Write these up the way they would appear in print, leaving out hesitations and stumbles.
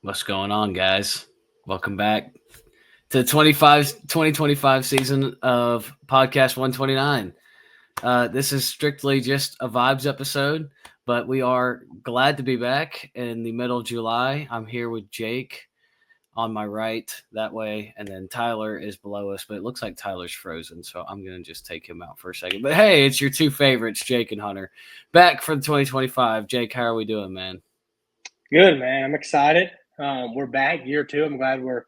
What's going on, guys? Welcome back to the 2025 season of Podcast 129. This is strictly just a vibes episode, but we are glad to be back in the middle of July. I'm here with Jake on my right that way, and then Tyler is below us, but it looks like Tyler's frozen, so I'm going to just take him out for a second. But hey, it's your two favorites, Jake and Hunter, back for the 2025. Jake, how are we doing, man? Good, man. I'm excited. We're back year two. I'm glad we're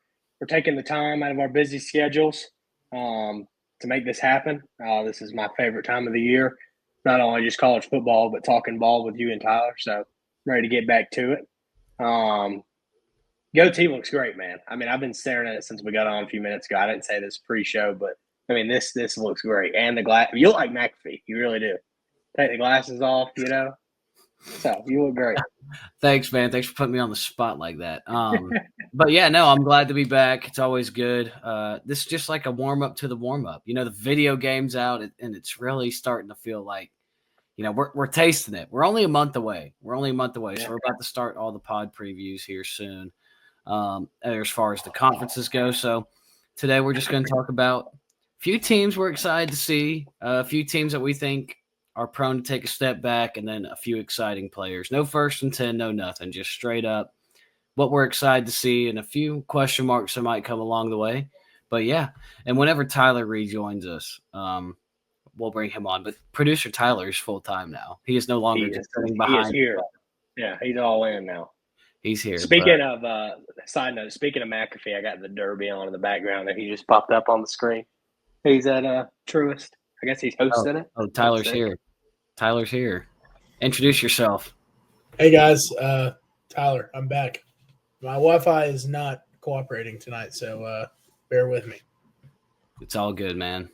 taking the time out of our busy schedules to make this happen. This is my favorite time of the year. Not only just college football, but talking ball with you and Tyler. So ready to get back to it. Goatee looks great, man. I mean, I've been staring at it since we got on a few minutes ago. I didn't say this pre-show, but I mean, this looks great. And the glass, you look like McAfee. You really do. Take the glasses off, So you look great. Thanks, man. Thanks for putting me on the spot like that. But yeah, no, I'm glad to be back. It's always good. This is just like a warm up to the warm up. The video game's out, and it's really starting to feel like, we're tasting it. We're only a month away. So we're about to start all the pod previews here soon. As far as the conferences go, so today we're just going to talk about a few teams we're excited to see, a few teams that we think are prone to take a step back, and then a few exciting players. No first and 10, no nothing, just straight up what we're excited to see, and a few question marks that might come along the way. But yeah, and whenever Tyler rejoins us, we'll bring him on. But producer Tyler is full time now. He is no longer just sitting He is behind. here. Yeah, he's all in now. He's here. Speaking of side note, speaking of McAfee, I got the Derby on in the background that he just popped up on the screen. He's at Truist. I guess he's hosting it. Oh, Tyler's here. Tyler's here. Introduce yourself. Hey guys, Tyler, I'm back. My Wi-Fi is not cooperating tonight, so bear with me. It's all good, man.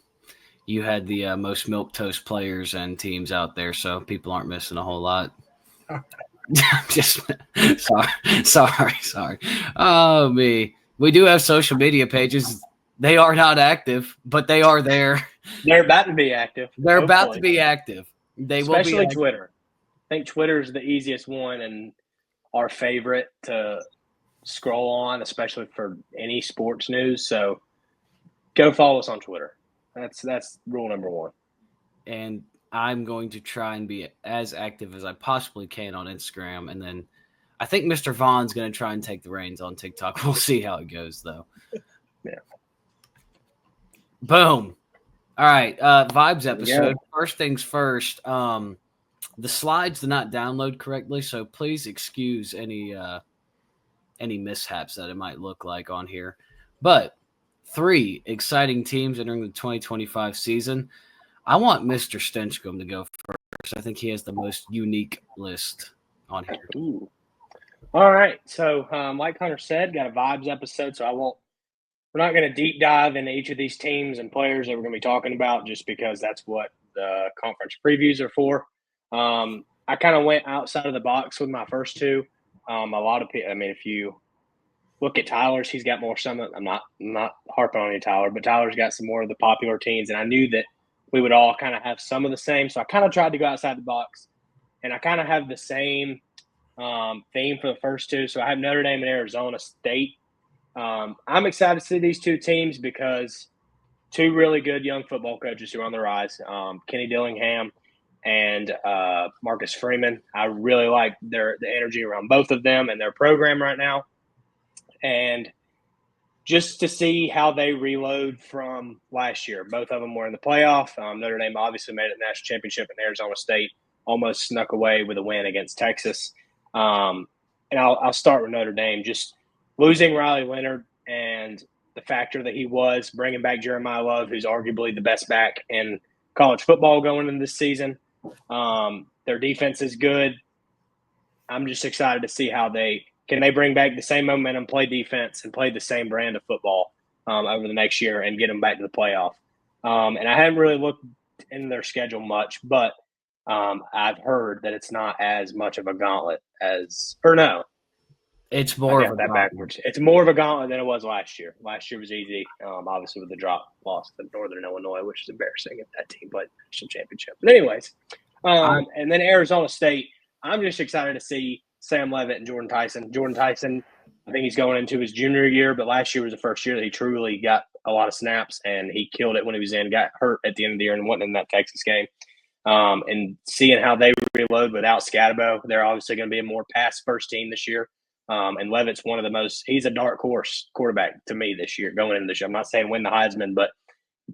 You had the most milquetoast players and teams out there, so people aren't missing a whole lot. Just sorry. Oh, me. We do have social media pages. They are not active, but they are there. They're about to be active. They're about to be active. They will be Especially active. Twitter. I think Twitter is the easiest one and our favorite to scroll on, especially for any sports news. So go follow us on Twitter. That's rule number one. And I'm going to try and be as active as I possibly can on Instagram. And then I think Mr. Vaughn's going to try and take the reins on TikTok. We'll see how it goes, though. Yeah. Boom. All right. Vibes episode. First things first. The slides did not download correctly, so please excuse any mishaps that it might look like on here. But 3 exciting teams entering the 2025 season. I want Mr. Stenchcomb to go first. I think he has the most unique list on here. Ooh. All right. So, like Hunter said, got a vibes episode, so we're not going to deep dive into each of these teams and players that we're going to be talking about just because that's what the conference previews are for. I kind of went outside of the box with my first two. A lot of people, I mean, if you look at Tyler's, he's got more some. I'm not harping on you, Tyler, but Tyler's got some more of the popular teams, and I knew that we would all kind of have some of the same. So I kind of tried to go outside the box, and I kind of have the same theme for the first two. So I have Notre Dame and Arizona State. I'm excited to see these two teams because two really good young football coaches who are on the rise, Kenny Dillingham and Marcus Freeman. I really like the energy around both of them and their program right now. And just to see how they reload from last year. Both of them were in the playoff. Notre Dame obviously made it to the national championship, and Arizona State almost snuck away with a win against Texas. And I'll start with Notre Dame. Just losing Riley Leonard and the factor that he was, bringing back Jeremiah Love, who's arguably the best back in college football going into this season. Their defense is good. I'm just excited to see how they bring back the same momentum, play defense, and play the same brand of football over the next year and get them back to the playoff. And I haven't really looked in their schedule much, but I've heard that it's not as much of a gauntlet as – or no. It's more of a that backwards. It's more of a gauntlet than it was last year. Last year was easy, obviously with the drop loss to Northern Illinois, which is embarrassing if that team played the national championship. But anyways, and then Arizona State, I'm just excited to see Sam Levitt and Jordan Tyson. Jordan Tyson I think he's going into his junior year, but last year was the first year that he truly got a lot of snaps, and he killed it when he was in. Got hurt at the end of the year and wasn't in that Texas game. And seeing how they reload without Scatabo, they're obviously going to be a more pass-first team this year. And Levitt's one of the most – he's a dark horse quarterback to me this year, going into this year. I'm not saying win the Heisman, but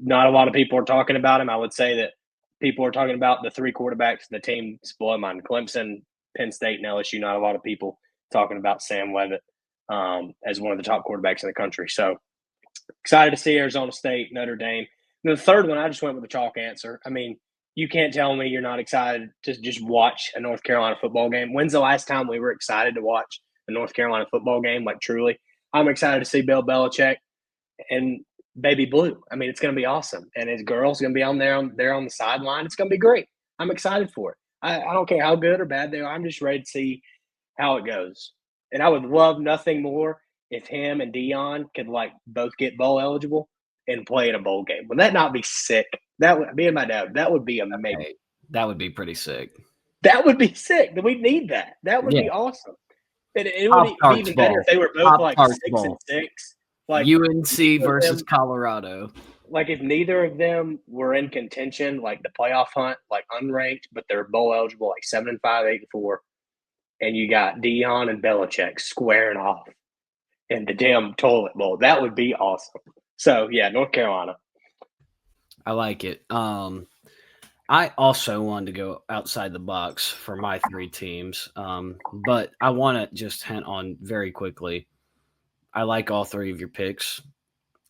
not a lot of people are talking about him. I would say that people are talking about the three quarterbacks the team's blowing mine. Clemson, Penn State, and LSU. Not a lot of people talking about Sam Levitt as one of the top quarterbacks in the country. So excited to see Arizona State, Notre Dame. And the third one, I just went with the chalk answer. I mean, you can't tell me you're not excited to just watch a North Carolina football game. When's the last time we were excited to watch a North Carolina football game? Like, truly, I'm excited to see Bill Belichick and Baby Blue. I mean, it's going to be awesome. And his girl's going to be on there on the sideline. It's going to be great. I'm excited for it. I don't care how good or bad they are. I'm just ready to see how it goes. And I would love nothing more if him and Dion could, like, both get bowl eligible and play in a bowl game. Would that not be sick? That would be my dad. That would be amazing. Hey, that would be pretty sick. That would be sick. We need that. That would be awesome. It would be even better if they were both like 6-6. Like UNC versus Colorado. Like if neither of them were in contention, like the playoff hunt, like unranked, but they're bowl eligible, like 7-5, 8-4, and you got Dion and Belichick squaring off in the damn toilet bowl. That would be awesome. So yeah, North Carolina. I like it. I also wanted to go outside the box for my three teams, but I want to just hint on very quickly. I like all three of your picks.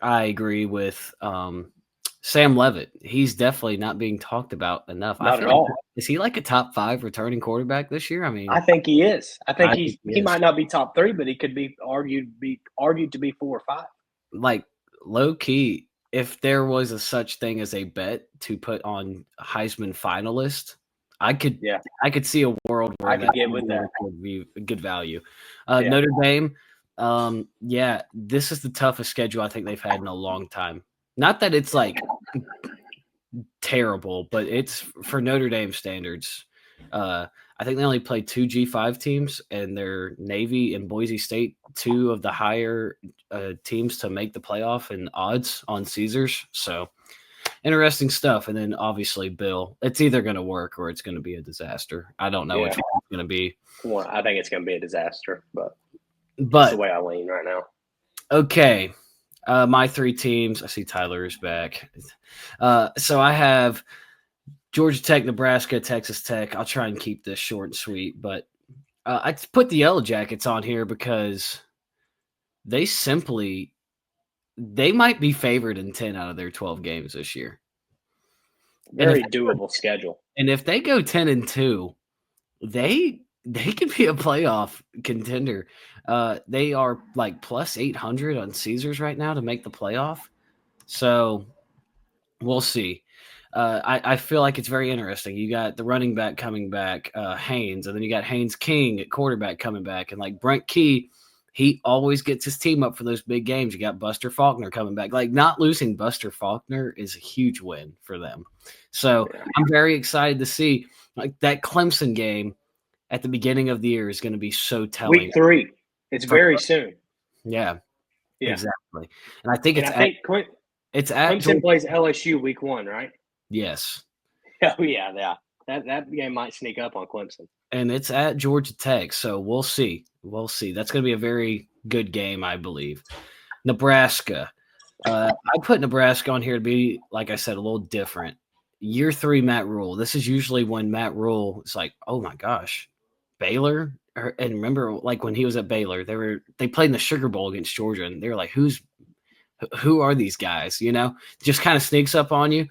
I agree with Sam Levitt. He's definitely not being talked about enough. Not at all. Is he like a top 5 returning quarterback this year? I mean, I think he is. I think he might not be top 3, but he could be argued to be 4 or 5. Like low key. If there was a such thing as a bet to put on Heisman finalist, I could see a world where I could get with that would be a good value. Notre Dame, this is the toughest schedule I think they've had in a long time. Not that it's like terrible, but it's for Notre Dame standards. I think they only played 2 G5 teams, and they're Navy and Boise State, 2 of the higher teams to make the playoff in odds on Caesars. So interesting stuff. And then obviously Bill, it's either going to work or it's going to be a disaster. I don't know which one it's going to be. Well, I think it's going to be a disaster, but that's the way I lean right now. Okay. My 3 teams. I see Tyler is back. So I have Georgia Tech, Nebraska, Texas Tech. I'll try and keep this short and sweet, but I put the Yellow Jackets on here because they might be favored in 10 out of their 12 games this year. Very doable schedule. And if they go 10-2, they could be a playoff contender. They are like plus 800 on Caesars right now to make the playoff. So we'll see. I feel like it's very interesting. You got the running back coming back, Haynes, and then you got Haynes King at quarterback coming back. And like Brent Key, he always gets his team up for those big games. You got Buster Faulkner coming back. Like not losing Buster Faulkner is a huge win for them. So I'm very excited to see like that Clemson game at the beginning of the year is going to be so telling. Week 3. It's very soon. Yeah, exactly. And I think Clemson plays LSU week 1, right? Yes. Oh, yeah. That game might sneak up on Clemson. And it's at Georgia Tech, so we'll see. That's going to be a very good game, I believe. Nebraska. I put Nebraska on here to be, like I said, a little different. Year 3 Matt Rule. This is usually when Matt Rule is like, oh, my gosh, Baylor? And remember, like when he was at Baylor, they played in the Sugar Bowl against Georgia, and they were like, who are these guys? You know, just kind of sneaks up on you.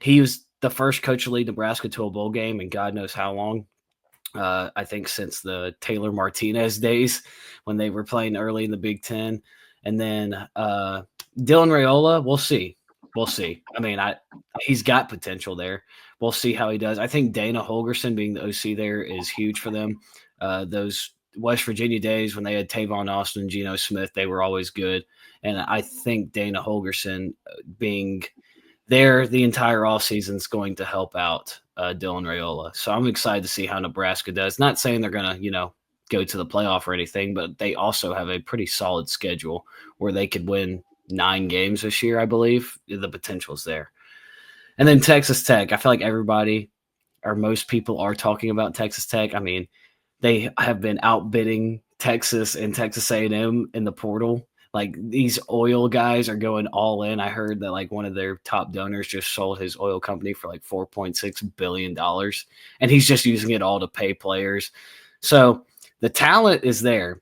He was the first coach to lead Nebraska to a bowl game, and God knows how long. I think since the Taylor Martinez days when they were playing early in the Big Ten. And then Dylan Raiola, we'll see. I mean, he's got potential there. We'll see how he does. I think Dana Holgerson being the OC there is huge for them. Those West Virginia days when they had Tavon Austin and Geno Smith, they were always good. And I think Dana Holgerson being there the entire offseason is going to help out Dylan Raiola. So I'm excited to see how Nebraska does. Not saying they're going to, go to the playoff or anything, but they also have a pretty solid schedule where they could win 9 games this year, I believe. The potential's there. And then Texas Tech, I feel like everybody or most people are talking about Texas Tech. I mean, they have been outbidding Texas and Texas A&M in the portal. Like, these oil guys are going all in. I heard that like one of their top donors just sold his oil company for like $4.6 billion, and he's just using it all to pay players. So the talent is there.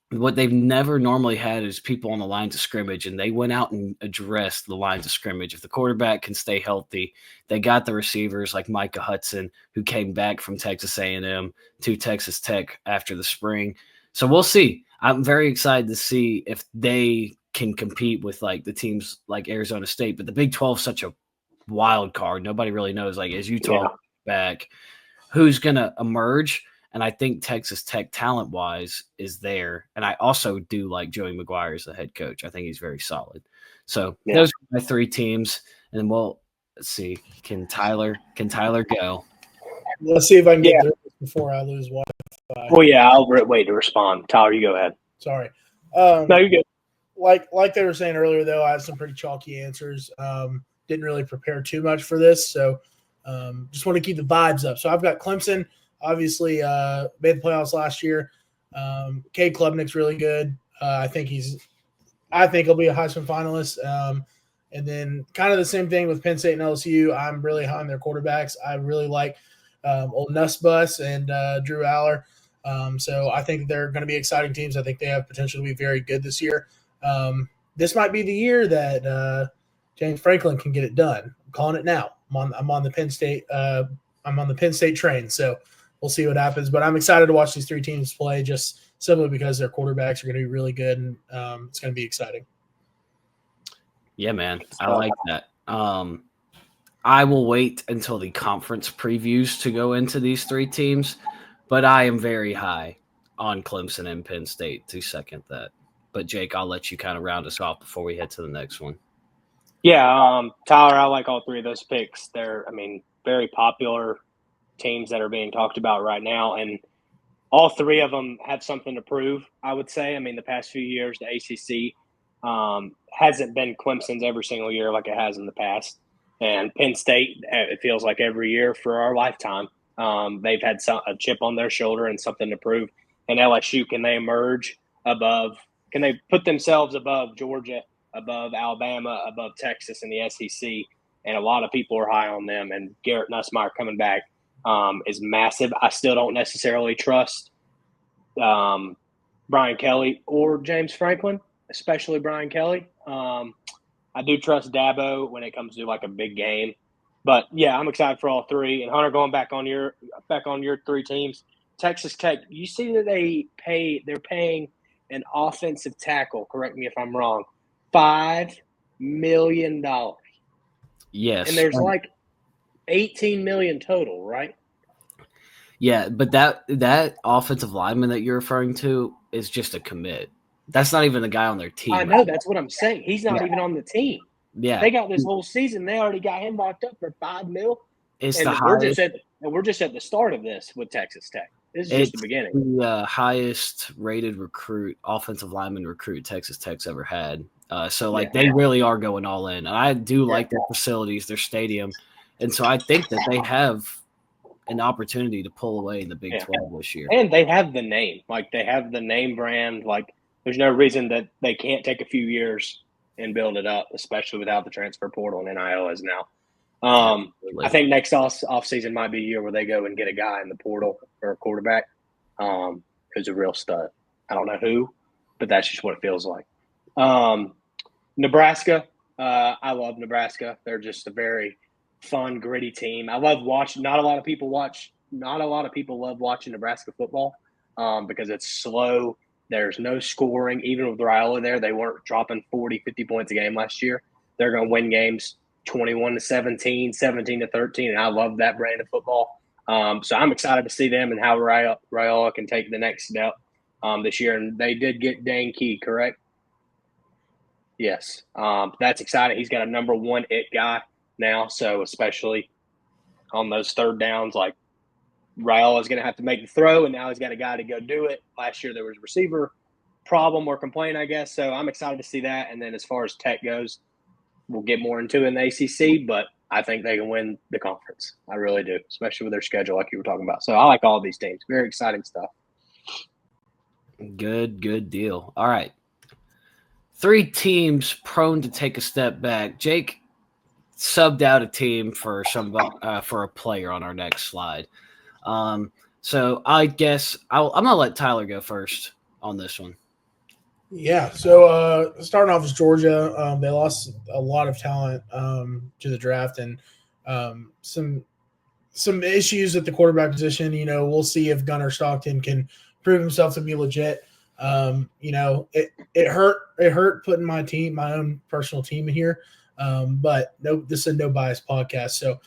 What they've never normally had is people on the lines of scrimmage, and they went out and addressed the lines of scrimmage. If the quarterback can stay healthy, they got the receivers like Micah Hudson, who came back from Texas A&M to Texas Tech after the spring. So we'll see. I'm very excited to see if they can compete with like the teams like Arizona State. But the Big 12 is such a wild card. Nobody really knows. Like, as you talk back, who's going to emerge? And I think Texas Tech talent-wise is there. And I also do like Joey McGuire as the head coach. I think he's very solid. So those are my 3 teams. And then let's see. Can Tyler go? Let's see if I can get through this before I lose Wi-Fi. Well, yeah, I'll wait to respond. Tyler, you go ahead. Sorry. No, you're good. Like they were saying earlier, though, I have some pretty chalky answers. Didn't really prepare too much for this, so just want to keep the vibes up. So I've got Clemson, obviously made the playoffs last year. Cade Klubnik's really good. I think he'll be a Heisman finalist. And then kind of the same thing with Penn State and LSU. I'm really high on their quarterbacks. I really like Old Nussbus and Drew Aller. So I think they're going to be exciting teams. I think they have potential to be very good this year. This might be the year that James Franklin can get it done. I'm calling it now. I'm on the Penn State. I'm on the Penn State train. So we'll see what happens. But I'm excited to watch these 3 teams play, just simply because their quarterbacks are going to be really good, and it's going to be exciting. Yeah, man, I like that. I will wait until the conference previews to go into these 3 teams, but I am very high on Clemson and Penn State to second that. But Jake, I'll let you kind of round us off before we head to the next one. Yeah, Tyler, I like all 3 of those picks. They're, very popular teams that are being talked about right now, and all 3 of them have something to prove, I would say. The past few years, the ACC hasn't been Clemson's every single year like it has in the past. And Penn State, it feels like every year for our lifetime, they've had a chip on their shoulder and something to prove. And LSU, can they emerge above? Can they put themselves above Georgia, above Alabama, above Texas in the SEC? And a lot of people are high on them. And Garrett Nussmeier coming back is massive. I still don't necessarily trust Brian Kelly or James Franklin, especially Brian Kelly. I do trust Dabo when it comes to like a big game. But yeah, I'm excited for all 3. And Hunter, going back on your 3 teams, Texas Tech, you see that they're paying an offensive tackle, correct me if I'm wrong, $5 million. Yes. And there's like 18 million total, right? Yeah, but that offensive lineman that you're referring to is just a commit. That's not even the guy on their team. I know, that's what I'm saying. He's not even on the team. Yeah. They got this whole season. They already got him locked up for $5 million. It's and the highest. We're just at the start of this with Texas Tech. This is just the beginning. The highest rated offensive lineman recruit Texas Tech's ever had. They really are going all in. And I do like their facilities, their stadium. And so I think that they have an opportunity to pull away in the Big 12 this year. And they have the name. Like, they have the name brand. Like, there's no reason that they can't take a few years and build it up, especially without the transfer portal and NIL is now. I think next offseason might be a year where they go and get a guy in the portal or a quarterback who's a real stud. I don't know who, but that's just what it feels like. Nebraska, I love Nebraska. They're just a very fun, gritty team. I love watching. Not a lot of people love watching Nebraska football because it's slow. There's no scoring. Even with Raiola there, they weren't dropping 40, 50 points a game last year. They're going to win games 21-17, 17-13, and I love that brand of football. So I'm excited to see them and how Raiola can take the next step this year. And they did get Dane Key, correct? Yes. That's exciting. He's got a number 1 it guy now, so especially on those third downs, like Raiola is going to have to make the throw, and now he's got a guy to go do it. Last year there was a receiver problem or complaint, I guess. So I'm excited to see that. And then as far as Tech goes, we'll get more into it in the ACC, but I think they can win the conference. I really do, especially with their schedule like you were talking about. So I like all these teams. Very exciting stuff. Good deal. All right. 3 teams prone to take a step back. Jake subbed out a team for a player on our next slide. So I guess I'm going to let Tyler go first on this one. Yeah. So starting off is Georgia. They lost a lot of talent to the draft and some issues at the quarterback position. You know, we'll see if Gunnar Stockton can prove himself to be legit. You know, it hurt putting my own personal team in here. But no, this is a no bias podcast. So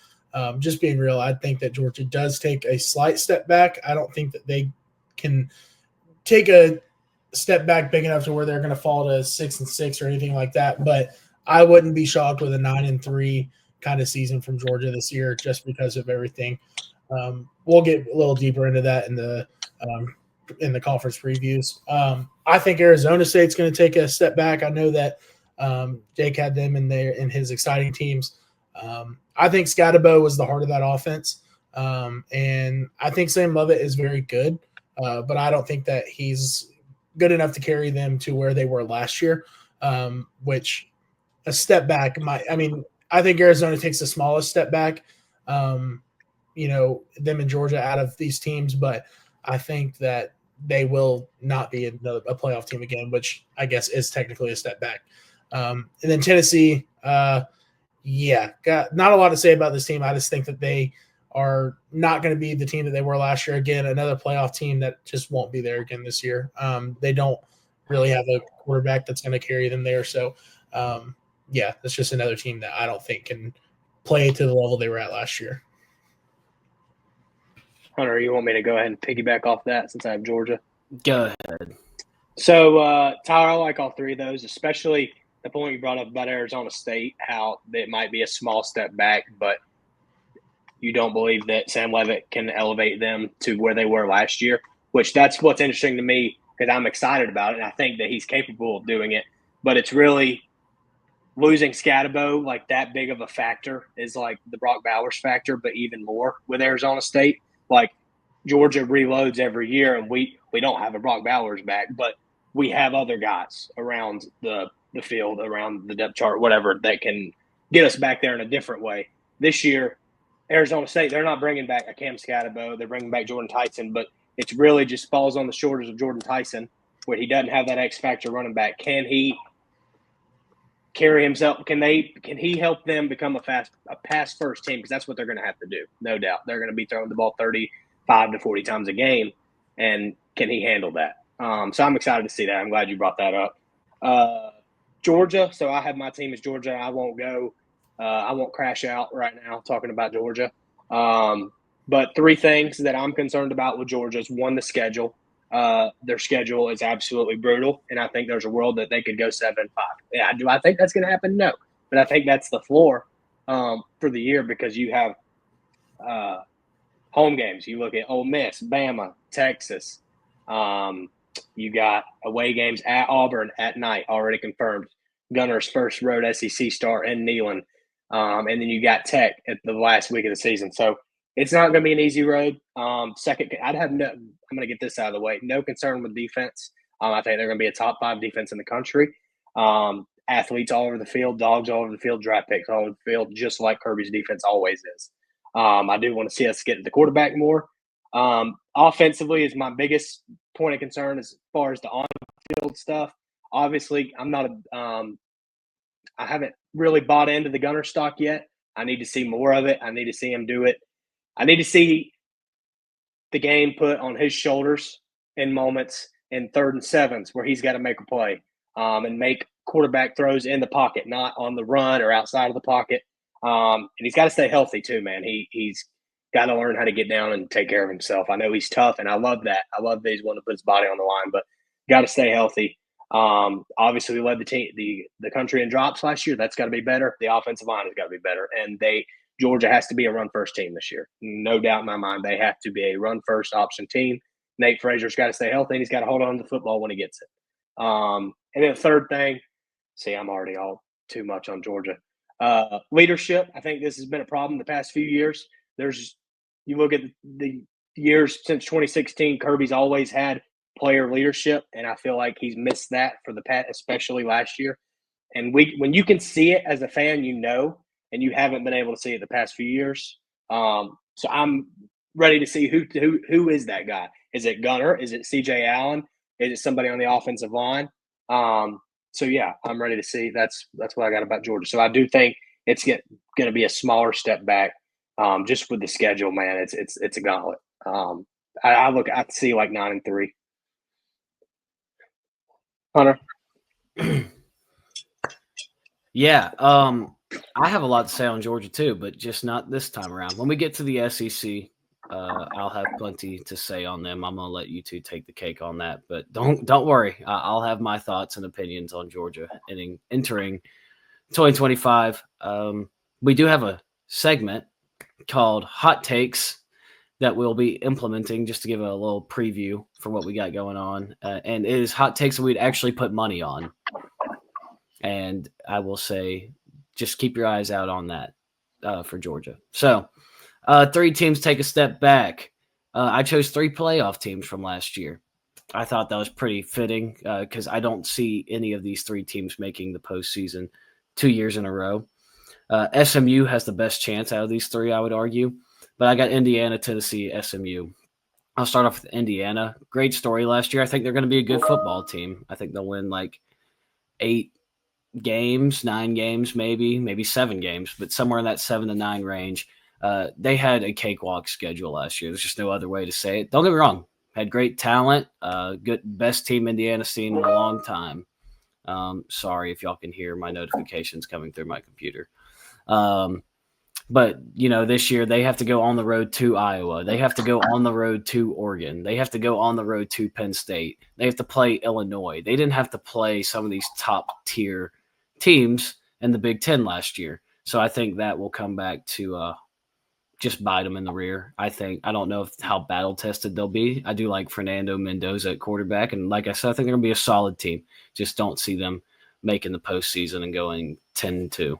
just being real, I think that Georgia does take a slight step back. I don't think that they can take a step back big enough to where they're going to fall to 6-6 or anything like that. But I wouldn't be shocked with a 9-3 kind of season from Georgia this year, just because of everything. We'll get a little deeper into that in the conference previews. I think Arizona State's going to take a step back. I know that Jake had them in his exciting teams. I think Scatabo was the heart of that offense. And I think Sam Lovett is very good, but I don't think that he's good enough to carry them to where they were last year, which a step back I think Arizona takes the smallest step back, you know, them and Georgia out of these teams, but I think that they will not be a playoff team again, which I guess is technically a step back. And then Tennessee, got not a lot to say about this team. I just think that they are not going to be the team that they were last year. Again, another playoff team that just won't be there again this year. They don't really have a quarterback that's going to carry them there. So, that's just another team that I don't think can play to the level they were at last year. Hunter, you want me to go ahead and piggyback off that since I have Georgia? Go ahead. So, Tyler, I like all 3 of those, especially the point you brought up about Arizona State, how it might be a small step back, but you don't believe that Sam Leavitt can elevate them to where they were last year, which that's what's interesting to me because I'm excited about it, and I think that he's capable of doing it. But it's really losing Scatabo, like that big of a factor is like the Brock Bowers factor, but even more with Arizona State. Like Georgia reloads every year, and we don't have a Brock Bowers back, but we have other guys around the field, around the depth chart, whatever, that can get us back there in a different way. This year, Arizona State, they're not bringing back a Cam Scatabo. They're bringing back Jordan Tyson, but it's really just falls on the shoulders of Jordan Tyson, where he doesn't have that X factor running back. Can he carry himself? Can he help them become a pass first team? Because that's what they're going to have to do, no doubt. They're going to be throwing the ball 35 to 40 times a game, and can he handle that? So I'm excited to see that. I'm glad you brought that up. Georgia, so I have my team as Georgia. I won't crash out right now talking about Georgia. But 3 things that I'm concerned about with Georgia is, 1, the schedule. Their schedule is absolutely brutal, and I think there's a world that they could go 7-5. Yeah, do I think that's going to happen? No, but I think that's the floor for the year because you have home games. You look at Ole Miss, Bama, Texas. You got away games at Auburn at night, already confirmed. Gunner's first road SEC start in Neyland. And then you got Tech at the last week of the season. So it's not going to be an easy road. Second, I'm going to get this out of the way. No concern with defense. I think they're going to be a top 5 defense in the country. Athletes all over the field, dogs all over the field, draft picks all over the field, just like Kirby's defense always is. I do want to see us get to the quarterback more. Offensively is my biggest point of concern as far as the on-field stuff. Obviously, I haven't really bought into the Gunner stock yet. I need to see more of it. I need to see him do it. I need to see the game put on his shoulders in moments in 3rd and 7s where he's got to make a play and make quarterback throws in the pocket, not on the run or outside of the pocket. And he's got to stay healthy too, man. He's got to learn how to get down and take care of himself. I know he's tough, and I love that. I love that he's wanting to put his body on the line, but got to stay healthy. Obviously, we led the country in drops last year. That's got to be better. The offensive line has got to be better, and they Georgia has to be a run-first team this year. No doubt in my mind, they have to be a run-first option team. Nate Fraser's got to stay healthy, and he's got to hold on to the football when he gets it. And then the third thing, see, I'm already all too much on Georgia. Leadership, I think this has been a problem the past few years. You look at the years since 2016, Kirby's always had player leadership, and I feel like he's missed that for the past, especially last year. And when you can see it as a fan, and you haven't been able to see it the past few years. So I'm ready to see who is that guy. Is it Gunner? Is it C.J. Allen? Is it somebody on the offensive line? So yeah, I'm ready to see. That's what I got about Georgia. So I do think it's going to be a smaller step back, just with the schedule. Man, it's a gauntlet. I see like 9-3. Hunter. Yeah, I have a lot to say on Georgia too, but just not this time around. When we get to the SEC, I'll have plenty to say on them. I'm gonna let you two take the cake on that, but don't worry. I'll have my thoughts and opinions on Georgia entering 2025. We do have a segment called Hot Takes that we'll be implementing just to give a little preview for what we got going on, and it is hot takes that we'd actually put money on. And I will say, just keep your eyes out on that for Georgia. So, 3 teams take a step back. I chose 3 playoff teams from last year. I thought that was pretty fitting because I don't see any of these 3 teams making the postseason 2 years in a row. SMU has the best chance out of these 3, I would argue. But I got Indiana, Tennessee, SMU. I'll start off with Indiana. Great story last year. I think they're going to be a good football team. I think they'll win like 8 games, 9 games, maybe 7 games, but somewhere in that 7 to 9 range. They had a cakewalk schedule last year. There's just no other way to say it. Don't get me wrong. Had great talent. Good best team Indiana's seen in a long time. Sorry if y'all can hear my notifications coming through my computer. But, this year they have to go on the road to Iowa. They have to go on the road to Oregon. They have to go on the road to Penn State. They have to play Illinois. They didn't have to play some of these top-tier teams in the Big Ten last year. So I think that will come back to just bite them in the rear. I don't know how battle-tested they'll be. I do like Fernando Mendoza at quarterback. And like I said, I think they're going to be a solid team. Just don't see them making the postseason and going 10-2.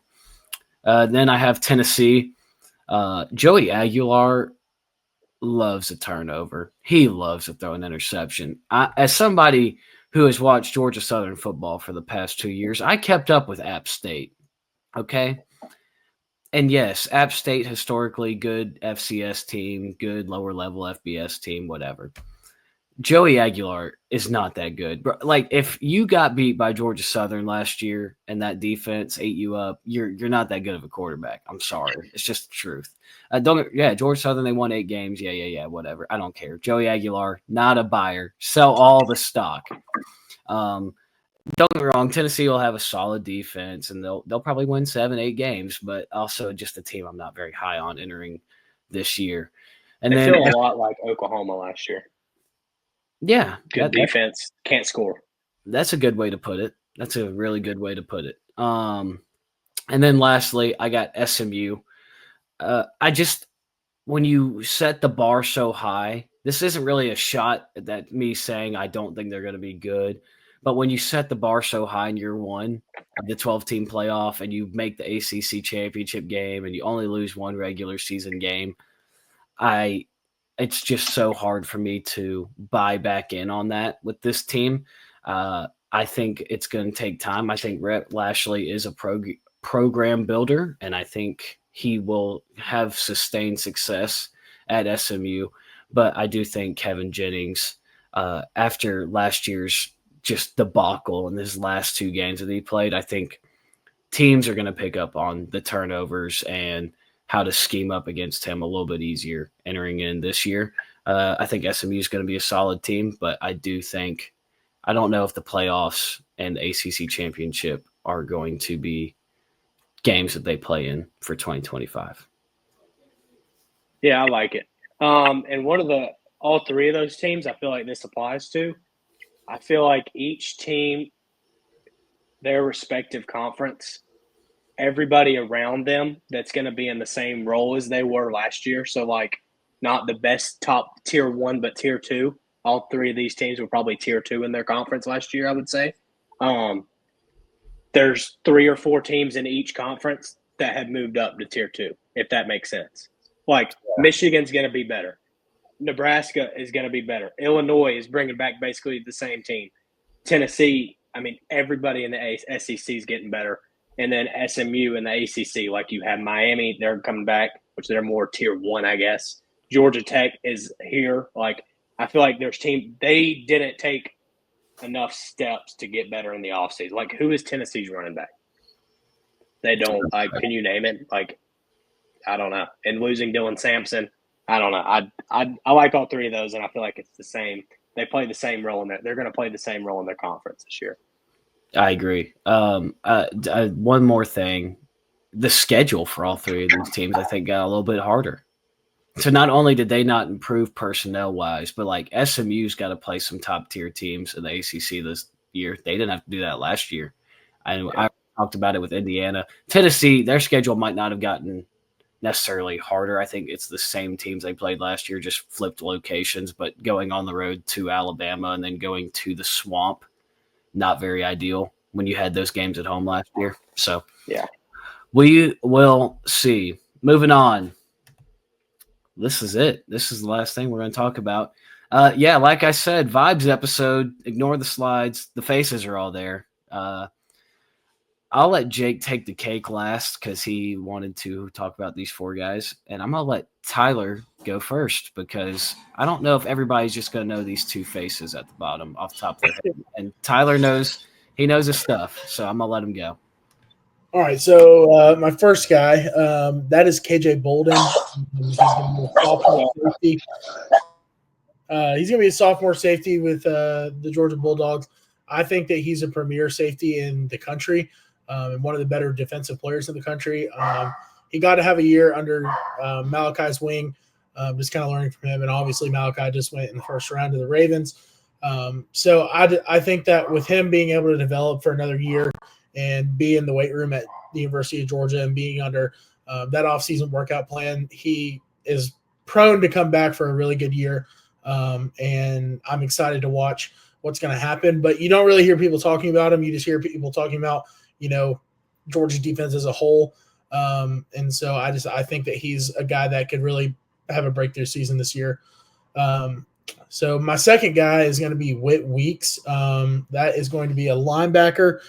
Then I have Tennessee. Joey Aguilar loves a turnover. He loves to throw an interception. As somebody who has watched Georgia Southern football for the past 2 years, I kept up with App State. Okay? And yes, App State historically good FCS team, good lower level FBS team, whatever. Joey Aguilar is not that good. Like, if you got beat by Georgia Southern last year and that defense ate you up, you're not that good of a quarterback. I'm sorry. It's just the truth. Georgia Southern, they won 8 games. Yeah, whatever. I don't care. Joey Aguilar, not a buyer. Sell all the stock. Don't get me wrong. Tennessee will have a solid defense, and they'll probably win 7-8 games, but also just a team I'm not very high on entering this year. And they feel a lot like Oklahoma last year. Yeah. Good defense, can't score. That's a good way to put it. That's a really good way to put it. And then lastly, I got SMU. When you set the bar so high, this isn't really a shot at me saying I don't think they're going to be good. But when you set the bar so high in year 1 of the 12-team playoff and you make the ACC championship game and you only lose 1 regular season game, it's just so hard for me to buy back in on that with this team. I think it's going to take time. I think Rhett Lashley is a program builder, and I think he will have sustained success at SMU. But I do think Kevin Jennings, after last year's just debacle in his last 2 games that he played, I think teams are going to pick up on the turnovers and how to scheme up against him a little bit easier entering in this year. I think SMU is going to be a solid team, but I don't know if the playoffs and the ACC championship are going to be games that they play in for 2025. Yeah, I like it. And all 3 of those teams, I feel like this applies to. I fil like each team, their respective conference, everybody around them that's going to be in the same role as they were last year. So, like, not the best top tier 1, but tier 2. All three of these teams were probably tier 2 in their conference last year, I would say. There's 3 or 4 teams in each conference that have moved up to tier 2, if that makes sense. Like, Michigan's going to be better. Nebraska is going to be better. Illinois is bringing back basically the same team. Tennessee, I mean, everybody in the SEC is getting better. And then SMU in the ACC, like you have Miami, they're coming back, which they're more tier 1, I guess. Georgia Tech is here. Like, I feel like there's they didn't take enough steps to get better in the offseason. Like, who is Tennessee's running back? They don't, like, can you name it? Like, I don't know. And losing Dylan Sampson, I don't know. I like all three of those, and I feel like it's the same. They play the same role in that. They're going to play the same role in their conference this year. I agree. One more thing. The schedule for all three of these teams, I think, got a little bit harder. So not only did they not improve personnel-wise, but, like, SMU's got to play some top-tier teams in the ACC this year. They didn't have to do that last year. I talked about it with Indiana. Tennessee, their schedule might not have gotten necessarily harder. I think it's the same teams they played last year, just flipped locations, but going on the road to Alabama and then going to the Swamp, not very ideal when you had those games at home last year. So, yeah, we will see. Moving on. This is it. This is the last thing we're going to talk about. Like I said, Vibes episode, ignore the slides. The faces are all there. I'll let Jake take the cake last because he wanted to talk about these 4 guys. And I'm going to let Tyler go first because I don't know if everybody's just going to know these 2 faces at the bottom off the top of their head. And Tyler knows – he knows his stuff, so I'm going to let him go. All right, so my first guy, that is KJ Bolden. He's going to be a sophomore safety. He's going to be a sophomore safety with the Georgia Bulldogs. I think that he's a premier safety in the country. And one of the better defensive players in the country. He got to have a year under Malachi's wing, just kind of learning from him. And obviously Malachi just went in the first round to the Ravens. So I think that with him being able to develop for another year and be in the weight room at the University of Georgia and being under that offseason workout plan, he is prone to come back for a really good year. And I'm excited to watch what's going to happen. But you don't really hear people talking about him. You just hear people talking about Georgia's defense as a whole. And so I think that he's a guy that could really have a breakthrough season this year. So my second guy is going to be Whit Weeks. That is going to be a linebacker.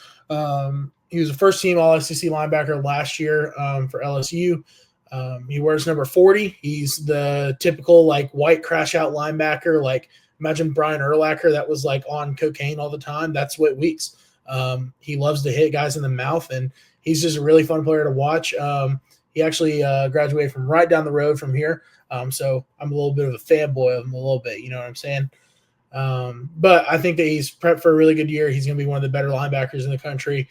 He was a first-team All-SEC linebacker last year for LSU. He wears number 40. He's the typical, like, white crash-out linebacker. Like, imagine Brian Urlacher that was, like, on cocaine all the time. That's Whit Weeks. He loves to hit guys in the mouth, and he's just a really fun player to watch. He actually graduated from right down the road from here. So I'm a little bit of a fanboy of him a little bit, you know what I'm saying? But I think that he's prepped for a really good year. He's going to be one of the better linebackers in the country.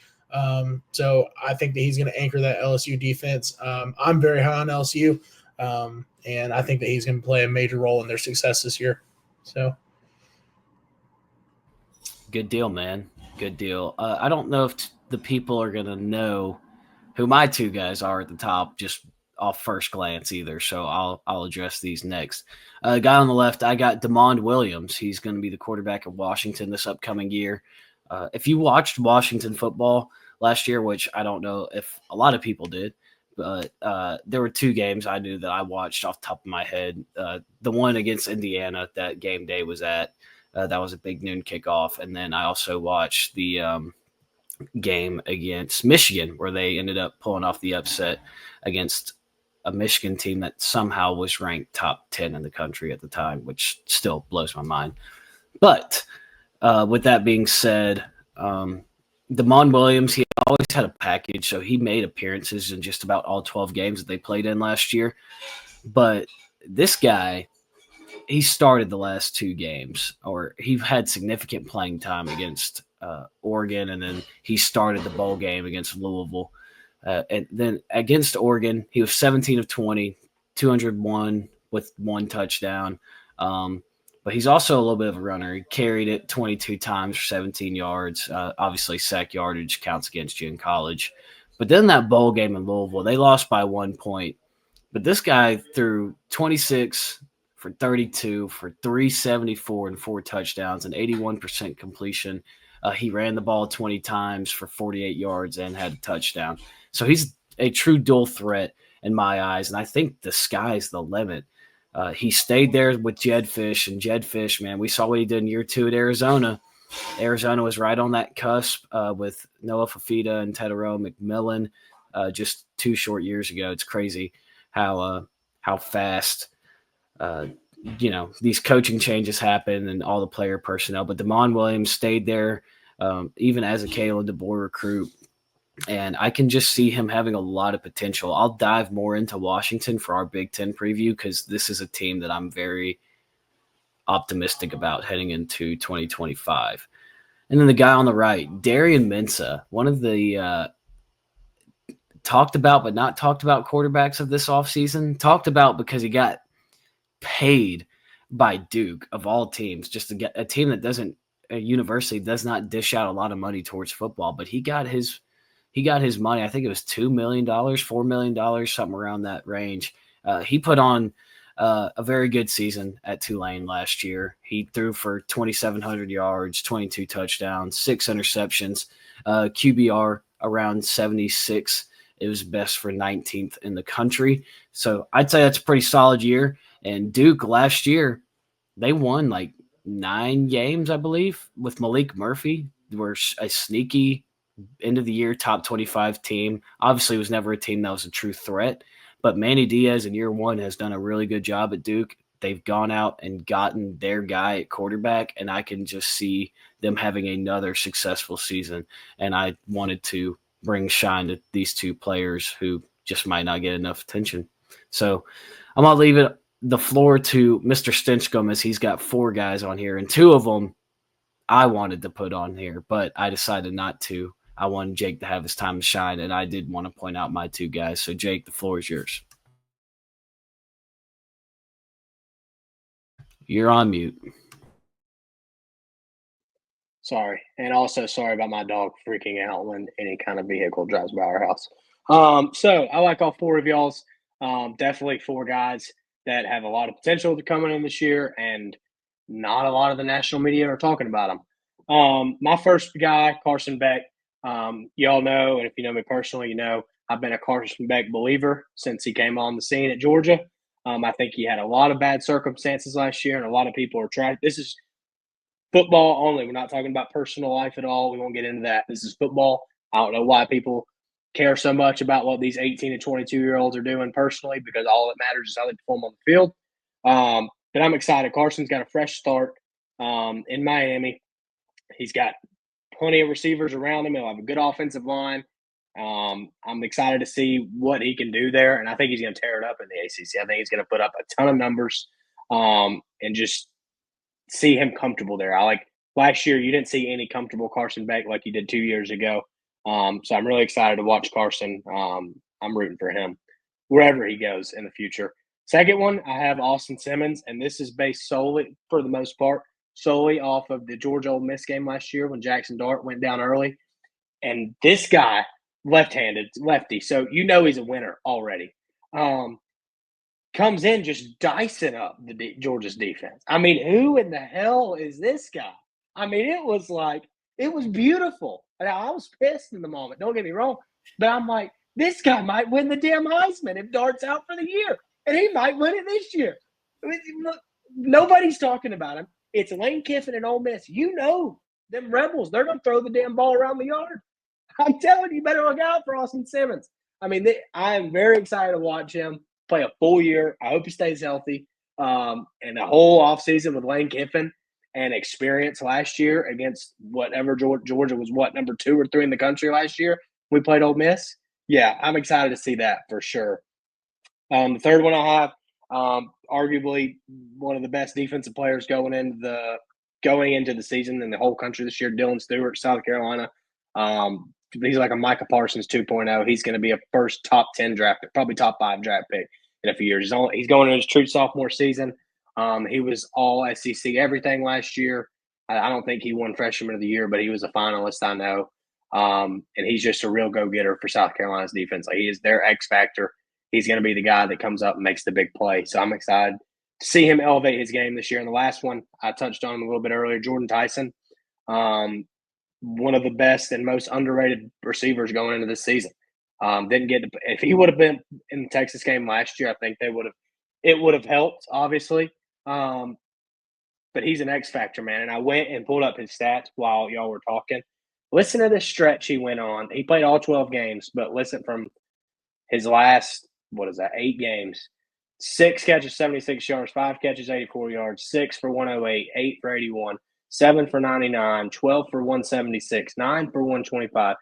So I think that he's going to anchor that LSU defense. I'm very high on LSU, and I think that he's going to play a major role in their success this year. So, good deal, man. Good deal. I don't know if the people are going to know who my 2 guys are at the top just off first glance either, so I'll address these next. Guy on the left, I got DeMond Williams. He's going to be the quarterback of Washington this upcoming year. If you watched Washington football last year, which I don't know if a lot of people did, but there were 2 games I knew that I watched off the top of my head. The one against Indiana that game day was at. That was a big noon kickoff. And then I also watched the game against Michigan where they ended up pulling off the upset against a Michigan team that somehow was ranked top 10 in the country at the time, which still blows my mind. But with that being said, DeMond Williams, he always had a package, so he made appearances in just about all 12 games that they played in last year. But this guy, he started the last 2 games, or he had significant playing time against Oregon, and then he started the bowl game against Louisville. And then against Oregon, he was 17 of 20, 201 with 1 touchdown. But he's also a little bit of a runner. He carried it 22 times for 17 yards. Obviously, sack yardage counts against you in college. But then that bowl game in Louisville, they lost by 1 point. But this guy threw 26 for 32 for 374 and 4 touchdowns and 81% completion. He ran the ball 20 times for 48 yards and had a touchdown. So he's a true dual threat in my eyes, and I think the sky's the limit. He stayed there with Jedd Fisch, and Jedd Fisch, man, we saw what he did in year 2 at Arizona. Arizona was right on that cusp with Noah Fafita and Tetairoa McMillan just 2 short years ago. It's crazy how fast these coaching changes happen and all the player personnel. But Damon Williams stayed there even as a Kalen DeBoer recruit. And I can just see him having a lot of potential. I'll dive more into Washington for our Big Ten preview because this is a team that I'm very optimistic about heading into 2025. And then the guy on the right, Darian Mensah, one of the talked about but not talked about quarterbacks of this offseason. Talked about because he got paid by Duke, of all teams, just to get a team that doesn't – a university does not dish out a lot of money towards football. But he got his money. I think it was $2 million, $4 million, something around that range. He put on a very good season at Tulane last year. He threw for 2,700 yards, 22 touchdowns, 6 interceptions, QBR around 76. It was best for 19th in the country. So I'd say that's a pretty solid year. And Duke last year, they won like 9 games, I believe, with Malik Murphy. They were a sneaky end of the year top 25 team. Obviously, it was never a team that was a true threat. But Manny Diaz in year 1 has done a really good job at Duke. They've gone out and gotten their guy at quarterback, and I can just see them having another successful season. And I wanted to bring shine to these 2 players who just might not get enough attention. So I'm going to leave the floor to Mr. Stinchcomb, as he's got 4 guys on here, and 2 of them I wanted to put on here, but I decided not to. I wanted Jake to have his time to shine, and I did want to point out my 2 guys. So, Jake, the floor is yours. You're on mute. Sorry. And also sorry about my dog freaking out when any kind of vehicle drives by our house. So I like all 4 of y'all's. Definitely 4 guys that have a lot of potential to coming in this year, and not a lot of the national media are talking about them. My first guy, Carson Beck. Y'all know, and if you know me personally, you know I've been a Carson Beck believer since he came on the scene at Georgia. I think he had a lot of bad circumstances last year, and a lot of people are trying. This is football only. We're not talking about personal life at all. We won't get into that. This is football. I don't know why people care so much about what these 18 to 22-year-olds are doing personally, because all that matters is how they perform on the field. But I'm excited. Carson's got a fresh start in Miami. He's got plenty of receivers around him. He'll have a good offensive line. I'm excited to see what he can do there, and I think he's going to tear it up in the ACC. I think he's going to put up a ton of numbers and just see him comfortable there. Last year, you didn't see any comfortable Carson Beck like you did 2 years ago. So I'm really excited to watch Carson. I'm rooting for him wherever he goes in the future. Second one, I have Austin Simmons, and this is based solely, for the most part, solely off of the Georgia Ole Miss game last year when Jackson Dart went down early. And this guy, lefty, so you know he's a winner already, comes in just dicing up Georgia's defense. I mean, who in the hell is this guy? I mean, it was beautiful. And I was pissed in the moment, don't get me wrong, but I'm like, this guy might win the damn Heisman if Dart's out for the year, and he might win it this year. I mean, nobody's talking about him. It's Lane Kiffin and Ole Miss. You know them Rebels, they're going to throw the damn ball around the yard. I'm telling you, better look out for Austin Simmons. I mean, I am very excited to watch him play a full year. I hope he stays healthy. And the whole offseason with Lane Kiffin and experience last year against whatever Georgia was, number 2 or 3 in the country last year. We played Ole Miss. Yeah, I'm excited to see that for sure. The third one I have, arguably one of the best defensive players going into the season in the whole country this year, Dylan Stewart, South Carolina. He's like a Micah Parsons 2.0. He's going to be a first top 10 draft pick, probably top 5 draft pick in a few years. He's going into his true sophomore season. He was all SEC everything last year. I don't think he won freshman of the year, but he was a finalist, I know. And he's just a real go-getter for South Carolina's defense. Like, he is their X factor. He's going to be the guy that comes up and makes the big play. So I'm excited to see him elevate his game this year. And the last one, I touched on him a little bit earlier, Jordan Tyson, one of the best and most underrated receivers going into this season. Didn't get to, if he would have been in the Texas game last year, I think it would have helped, obviously. But he's an X factor, man. And I went and pulled up his stats while y'all were talking. Listen to this stretch he went on. He played all 12 games, but listen from his last, 8 games. 6 catches, 76 yards, 5 catches, 84 yards, 6 for 108, 8 for 81, 7 for 99, 12 for 176, 9 for 125,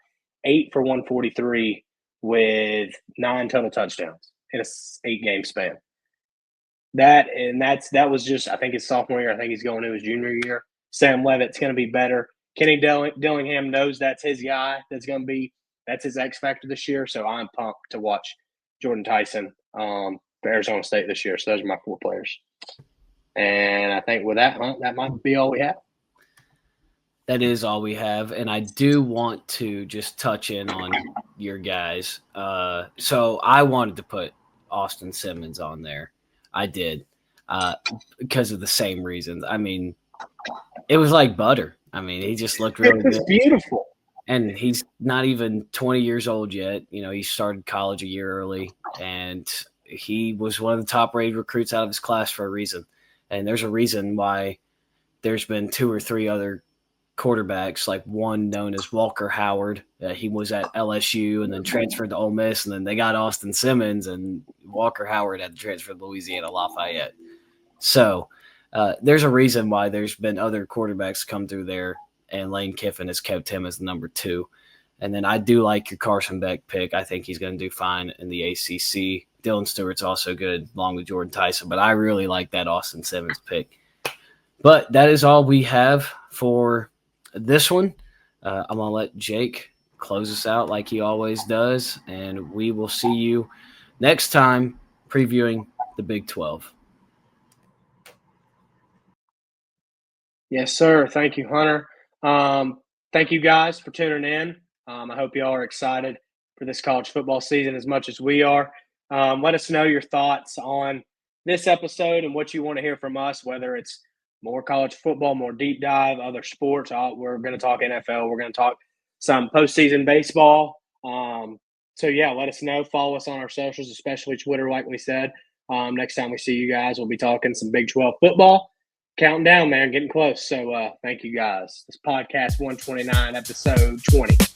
8 for 143 with 9 total touchdowns in a 8-game span. That was just, I think, his sophomore year. I think he's going to his junior year. Sam Levitt's going to be better. Kenny Dillingham knows that's his guy. That's his X factor this year. So I'm pumped to watch Jordan Tyson for Arizona State this year. So those are my 4 players. And I think with that, that might be all we have. That is all we have. And I do want to just touch in on your guys. So I wanted to put Austin Simmons on there. I did because of the same reasons. I mean, it was like butter. I mean, he just looked really good. It's beautiful. And he's not even 20 years old yet. You know, he started college a year early, and he was one of the top-rated recruits out of his class for a reason. And there's a reason why there's been 2 or 3 other quarterbacks, like one known as Walker Howard. He was at LSU and then transferred to Ole Miss, and then they got Austin Simmons, and Walker Howard had to transfer to Louisiana Lafayette. So there's a reason why there's been other quarterbacks come through there, and Lane Kiffin has kept him as the number 2. And then I do like your Carson Beck pick. I think he's going to do fine in the ACC. Dylan Stewart's also good, along with Jordan Tyson, but I really like that Austin Simmons pick. But that is all we have for this one. I'm going to let Jake close us out like he always does, and we will see you next time previewing the Big 12. Yes, sir. Thank you, Hunter. Thank you guys for tuning in. I hope you all are excited for this college football season as much as we are. Let us know your thoughts on this episode and what you want to hear from us, whether it's more college football, more deep dive, other sports. We're going to talk NFL. We're going to talk some postseason baseball. So, yeah, let us know. Follow us on our socials, especially Twitter, like we said. Next time we see you guys, we'll be talking some Big 12 football. Counting down, man, getting close. So thank you guys. This podcast 129, episode 20.